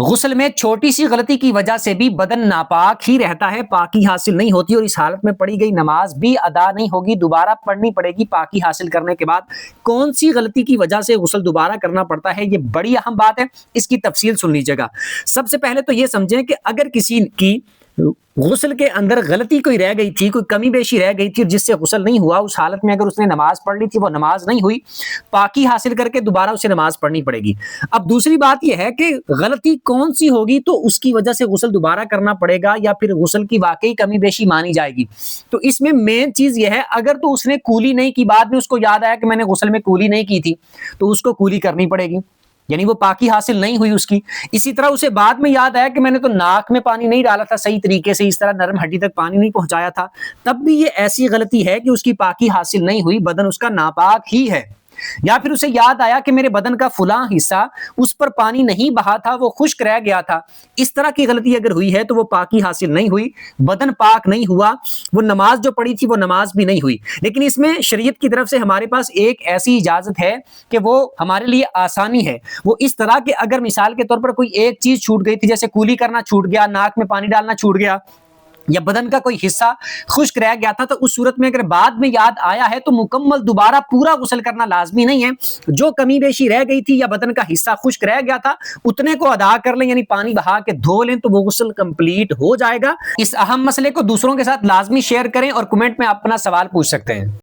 غسل میں چھوٹی سی غلطی کی وجہ سے بھی بدن ناپاک ہی رہتا ہے، پاکی حاصل نہیں ہوتی، اور اس حالت میں پڑھی گئی نماز بھی ادا نہیں ہوگی، دوبارہ پڑھنی پڑے گی پاکی حاصل کرنے کے بعد۔ کون سی غلطی کی وجہ سے غسل دوبارہ کرنا پڑتا ہے، یہ بڑی اہم بات ہے، اس کی تفصیل سن لیجیے گا۔ سب سے پہلے تو یہ سمجھیں کہ اگر کسی کی غسل کے اندر غلطی کوئی رہ گئی تھی، کوئی کمی بیشی رہ گئی تھی جس سے غسل نہیں ہوا، اس حالت میں اگر اس نے نماز پڑھ لی تھی، وہ نماز نہیں ہوئی، پاکی حاصل کر کے دوبارہ اسے نماز پڑھنی پڑے گی۔ اب دوسری بات یہ ہے کہ غلطی کون سی ہوگی تو اس کی وجہ سے غسل دوبارہ کرنا پڑے گا، یا پھر غسل کی واقعی کمی بیشی مانی جائے گی۔ تو اس میں مین چیز یہ ہے، اگر تو اس نے کولی نہیں کی، بعد میں اس کو یاد آیا کہ میں نے غسل میں کولی نہیں کی تھی، تو اس کو کولی کرنی پڑے گی، یعنی وہ پاکی حاصل نہیں ہوئی اس کی۔ اسی طرح اسے بعد میں یاد آیا کہ میں نے تو ناک میں پانی نہیں ڈالا تھا صحیح طریقے سے، اس طرح نرم ہڈی تک پانی نہیں پہنچایا تھا، تب بھی یہ ایسی غلطی ہے کہ اس کی پاکی حاصل نہیں ہوئی، بدن اس کا ناپاک ہی ہے۔ یا پھر اسے یاد آیا کہ میرے بدن کا فلاں حصہ اس پر پانی نہیں بہا تھا، وہ خشک رہ گیا تھا، اس طرح کی غلطی اگر ہوئی ہے تو وہ پاکی حاصل نہیں ہوئی، بدن پاک نہیں ہوا، وہ نماز جو پڑھی تھی وہ نماز بھی نہیں ہوئی۔ لیکن اس میں شریعت کی طرف سے ہمارے پاس ایک ایسی اجازت ہے کہ وہ ہمارے لیے آسانی ہے، وہ اس طرح کہ اگر مثال کے طور پر کوئی ایک چیز چھوٹ گئی تھی، جیسے کولی کرنا چھوٹ گیا، ناک میں پانی ڈالنا چھوٹ گیا، یا بدن کا کوئی حصہ خشک رہ گیا تھا، تو اس صورت میں اگر بعد میں یاد آیا ہے تو مکمل دوبارہ پورا غسل کرنا لازمی نہیں ہے، جو کمی بیشی رہ گئی تھی یا بدن کا حصہ خشک رہ گیا تھا اتنے کو ادا کر لیں، یعنی پانی بہا کے دھو لیں، تو وہ غسل کمپلیٹ ہو جائے گا۔ اس اہم مسئلے کو دوسروں کے ساتھ لازمی شیئر کریں اور کمنٹ میں اپنا سوال پوچھ سکتے ہیں۔